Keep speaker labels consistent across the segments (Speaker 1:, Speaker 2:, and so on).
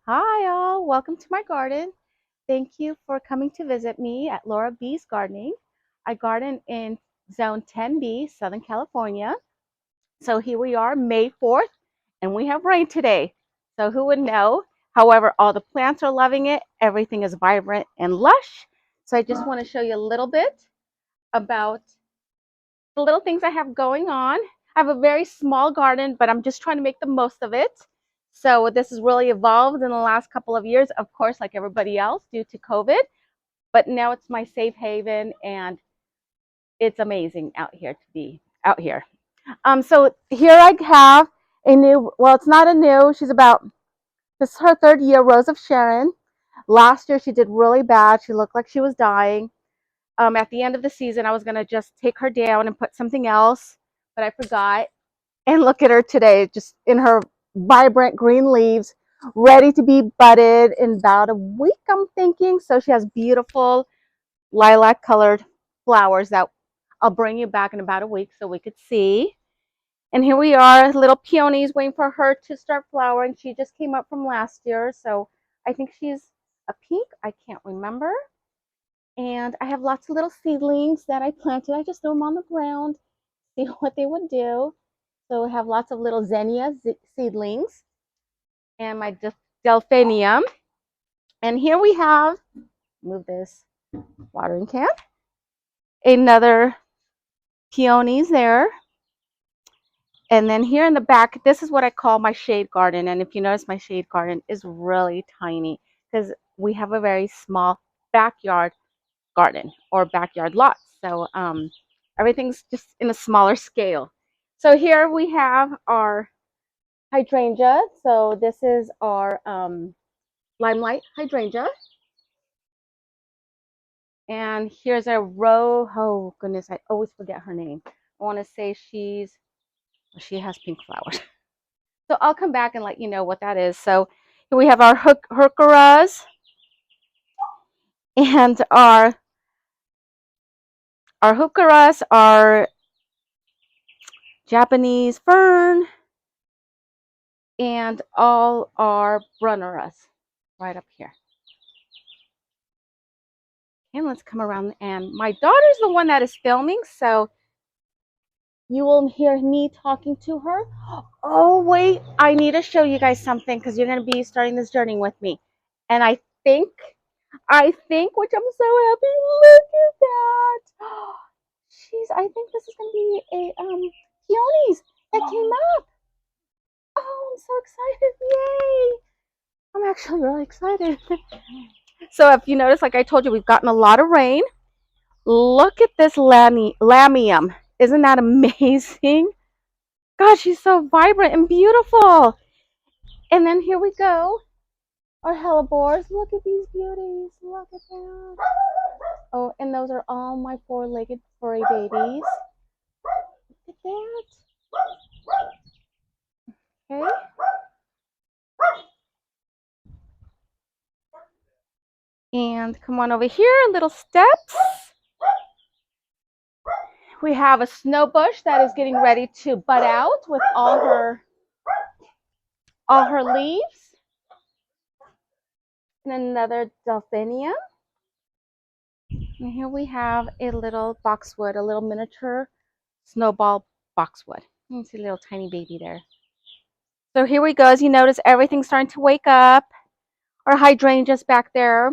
Speaker 1: Hi all, welcome to my garden. Thank you for coming to visit me at Laura B's Gardening. I garden in Zone 10B, Southern California. So here we are, May 4th, and we have rain today. So who would know? However, all the plants are loving it. Everything is vibrant and lush. So I just want to show you a little bit about the little things I have going on. I have a very small garden, but I'm just trying to make the most of it. So this has really evolved in the last couple of years, of course, like everybody else due to COVID, but now it's my safe haven and it's amazing out here to be out here. So here I have a new, well, it's not a new, this is her third year, Rose of Sharon. Last year she did really bad. She looked like she was dying. At the end of the season, I was going to just take her down and put something else, but I forgot. And look at her today, just in her vibrant green leaves, ready to be budded in about a week, I'm thinking. So she has beautiful lilac colored flowers that I'll bring you back in about a week so we could see. And here we are, little peonies waiting for her to start flowering. She just came up from last year, so I think she's a pink. I can't remember. And I have lots of little seedlings that I planted. I just threw them on the ground, see what they would do. So we have lots of little zinnia seedlings and my delphinium. And here we have, move this watering can, another peonies there. And then here in the back, this is what I call my shade garden. And if you notice, my shade garden is really tiny because we have a very small backyard garden or backyard lot. So everything's just in a smaller scale. So here we have our hydrangea. So this is our limelight hydrangea. And here's a oh goodness, I always forget her name. I want to say she has pink flowers. So I'll come back and let you know what that is. So here we have our heucheras and our heucheras are Japanese fern and all our brunneras right up here. And let's come around, and my daughter's the one that is filming, so you will hear me talking to her. Oh, wait, I need to show you guys something because you're going to be starting this journey with me. And I think, which I'm so happy, look at that. I think this is going to be a peonies that came up. Oh, I'm so excited. Yay. I'm actually really excited. So if you notice, like I told you, we've gotten a lot of rain. Look at this lamium. Isn't that amazing? God, she's so vibrant and beautiful. And then here we go. Our hellebores. Look at these beauties. Look at that. Oh, and those are all my four-legged furry babies. Look at that. Okay. And come on over here, little steps. We have a snow bush that is getting ready to bud out with all her leaves. And another delphinium. And here we have a little boxwood, a little miniature snowball boxwood. You can see a little tiny baby there. So here we go. As you notice, everything's starting to wake up. Our hydrangeas back there.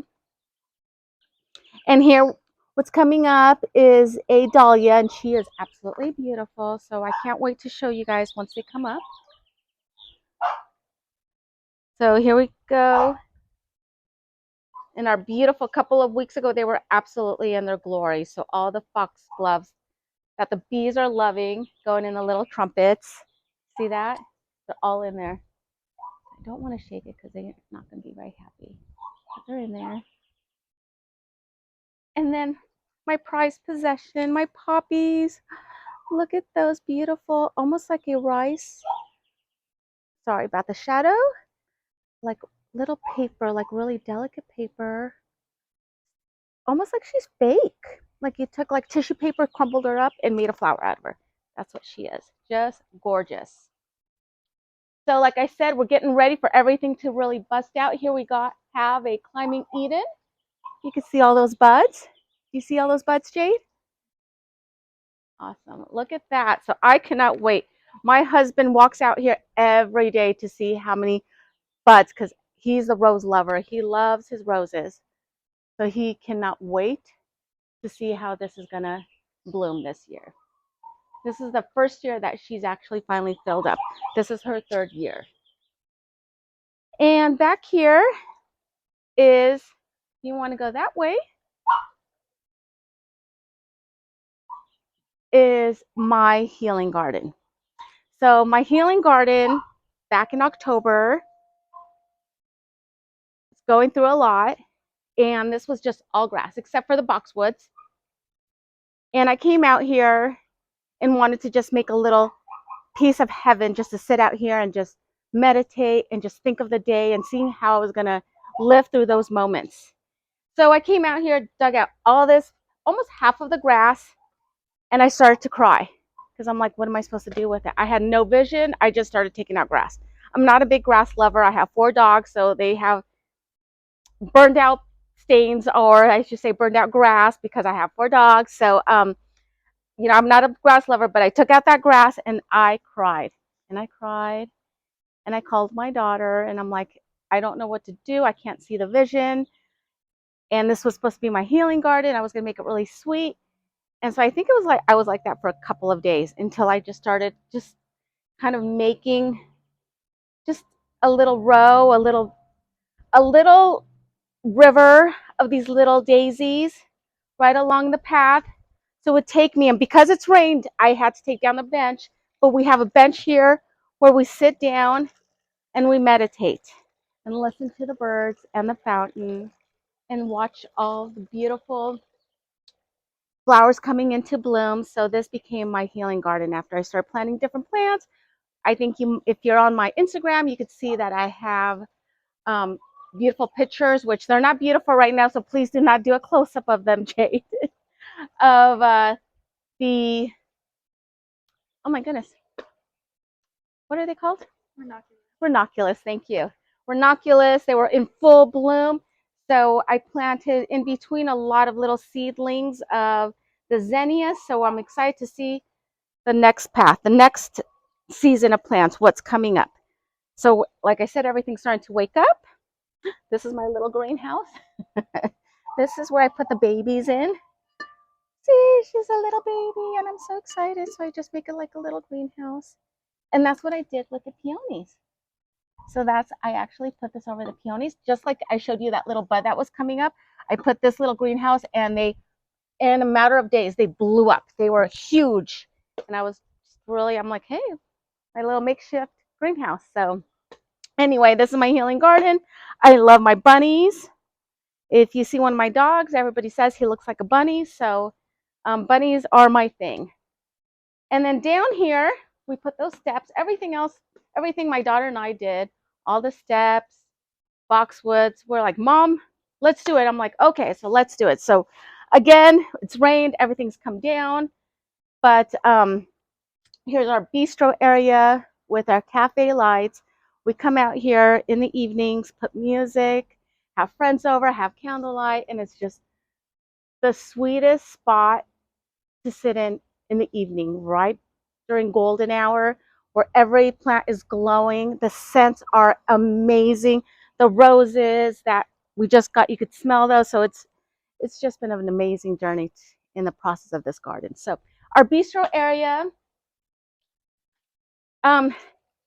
Speaker 1: And here, what's coming up is a dahlia, and she is absolutely beautiful. So I can't wait to show you guys once they come up. So here we go. And our beautiful, couple of weeks ago, they were absolutely in their glory. So all the foxgloves that the bees are loving, going in the little trumpets. See that? They're all in there. I don't want to shake it because they're not going to be very happy. But they're in there. And then my prized possession, my poppies. Look at those beautiful, almost like a rice. Sorry about the shadow. Like little paper, like really delicate paper. Almost like she's fake. Like you took like tissue paper, crumpled her up, and made a flower out of her. That's what she is. Just gorgeous. So like I said, we're getting ready for everything to really bust out. Here we have a climbing Eden. You can see all those buds. Do you see all those buds, Jade? Awesome. Look at that. So I cannot wait. My husband walks out here every day to see how many buds, because he's a rose lover. He loves his roses. So he cannot wait to see how this is going to bloom this year. This is the first year that she's actually finally filled up. This is her third year. And back here is, you want to go that way, is my healing garden. So my healing garden back in October, it's going through a lot. And this was just all grass except for the boxwoods. And I came out here and wanted to just make a little piece of heaven, just to sit out here and just meditate and just think of the day and seeing how I was going to live through those moments. So I came out here, dug out all this, almost half of the grass, and I started to cry because I'm like, what am I supposed to do with it? I had no vision. I just started taking out grass. I'm not a big grass lover. I have 4 dogs, so they have burned out stains, or I should say burned out grass, because I have 4 dogs. So, I'm not a grass lover, but I took out that grass and I cried and I cried and I called my daughter and I'm like, I don't know what to do. I can't see the vision. And this was supposed to be my healing garden. I was going to make it really sweet. And so I think it was like, I was like that for a couple of days until I just started just kind of making just a little row, a little river of these little daisies right along the path. So it would take me, and because it's rained, I had to take down the bench, but we have a bench here where we sit down and we meditate and listen to the birds and the fountain and watch all the beautiful flowers coming into bloom. So this became my healing garden after I started planting different plants. I think if you're on my Instagram, you could see that I have beautiful pictures, which they're not beautiful right now, so please do not do a close-up of them, Jade, of the, oh my goodness, what are they called? Ranunculus, thank you. Ranunculus, they were in full bloom. So I planted in between a lot of little seedlings of the zinnias. So I'm excited to see the next path, the next season of plants, what's coming up. So like I said, everything's starting to wake up. This is my little greenhouse. This is where I put the babies in. See, she's a little baby and I'm so excited. So I just make it like a little greenhouse. And that's what I did with the peonies. So I actually put this over the peonies, just like I showed you that little bud that was coming up. I put this little greenhouse and in a matter of days, they blew up. They were huge. And I was really, I'm like, hey, my little makeshift greenhouse. So anyway, this is my healing garden. I love my bunnies. If you see one of my dogs, everybody says he looks like a bunny. So bunnies are my thing. And then down here, we put those steps. Everything else, everything my daughter and I did, all the steps, boxwoods, we're like, Mom, let's do it. I'm like, okay, so let's do it. So again, it's rained, everything's come down. But here's our bistro area with our cafe lights. We come out here in the evenings, put music, have friends over, have candlelight, and it's just the sweetest spot to sit in the evening, right during golden hour, where every plant is glowing. The scents are amazing. The roses that we just got, you could smell those. So it's just been an amazing journey in the process of this garden. So our bistro area,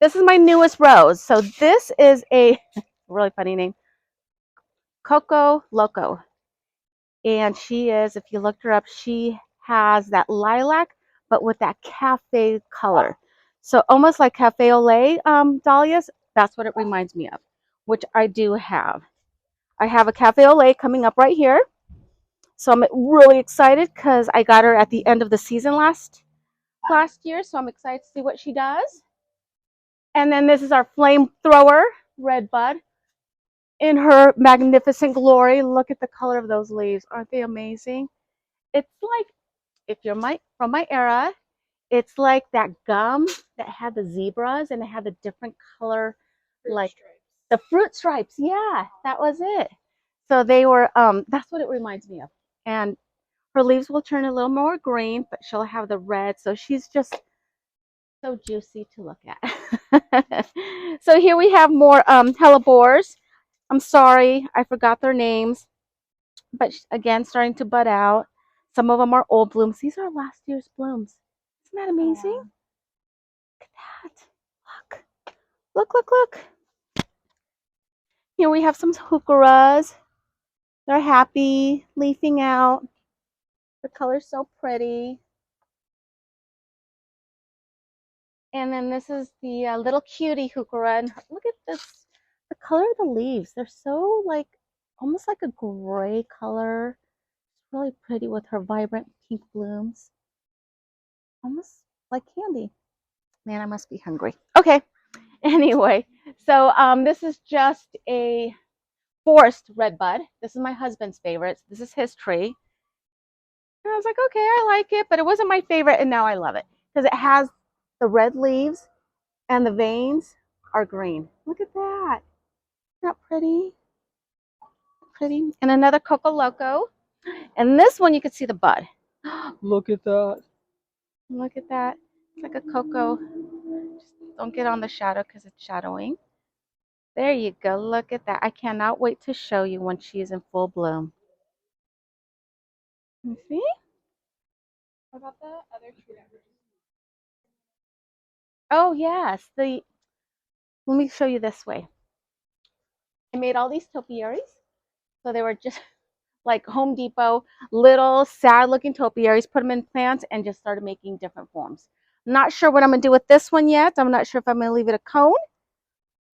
Speaker 1: this is my newest rose. So this is a really funny name, Coco Loco. And she is, if you looked her up, she has that lilac, but with that cafe color. So almost like cafe au lait dahlias, that's what it reminds me of, which I do have. I have a cafe au lait coming up right here. So I'm really excited because I got her at the end of the season last year. So I'm excited to see what she does. And then this is our flamethrower red bud in her magnificent glory. Look at the color of those leaves. Aren't they amazing? It's like, if you're from my era It's like that gum that had the zebras and it had the different color, like the fruit stripes. Yeah, that was it. So they were, that's what it reminds me of. And her leaves will turn a little more green, but she'll have the red. So she's just so juicy to look at. So here we have more hellebores. I'm sorry, I forgot their names, but again, starting to bud out. Some of them are old blooms. These are last year's blooms. Isn't that amazing? Look at that. Look, look, look, look. Here we have some heucheras. They're happy, leafing out. The color's so pretty. And then this is the little cutie heuchera. And look at this, the color of the leaves. They're so like, almost like a gray color. It's really pretty with her vibrant pink blooms. Almost like candy. Man, I must be hungry. Okay, anyway. So this is just a forest redbud. This is my husband's favorite. This is his tree. And I was like, okay, I like it, but it wasn't my favorite, and now I love it because it has the red leaves and the veins are green. Look at that. Isn't that pretty? Pretty. And another Coco Loco. And this one you can see the bud. Look at that. Look at that. It's like a cocoa. Just don't get on the shadow because it's shadowing. There you go. Look at that. I cannot wait to show you when she is in full bloom. You see?
Speaker 2: What about the other tree that we're just
Speaker 1: Oh, yes. Let me show you this way. I made all these topiaries. So they were just like Home Depot, little sad looking topiaries, put them in plants and just started making different forms. I'm not sure what I'm going to do with this one yet. I'm not sure if I'm going to leave it a cone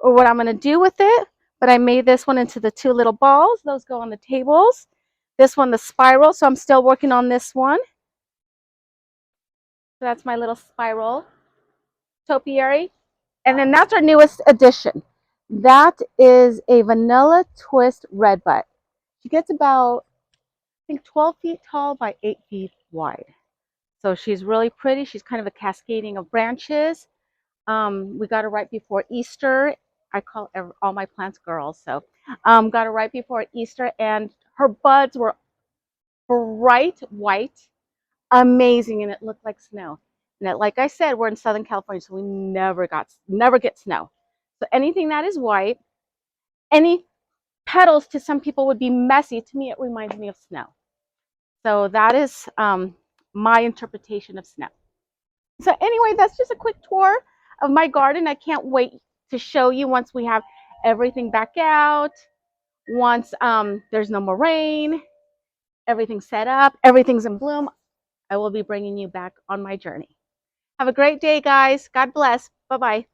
Speaker 1: or what I'm going to do with it, but I made this one into the two little balls. Those go on the tables. This one, the spiral, so I'm still working on this one. So that's my little spiral topiary. And then that's our newest addition. That is a vanilla twist redbud. She gets about, I think, 12 feet tall by 8 feet wide. So she's really pretty. She's kind of a cascading of branches. We got her right before Easter. I call all my plants girls. So got her right before Easter, and her buds were bright white, amazing, and it looked like snow. And like I said, we're in Southern California, so we never get snow. So anything that is white, any petals to some people would be messy. To me, it reminds me of snow. So that is my interpretation of snow. So anyway, that's just a quick tour of my garden. I can't wait to show you once we have everything back out, once there's no more rain, everything's set up, everything's in bloom. I will be bringing you back on my journey. Have a great day, guys. God bless. Bye-bye.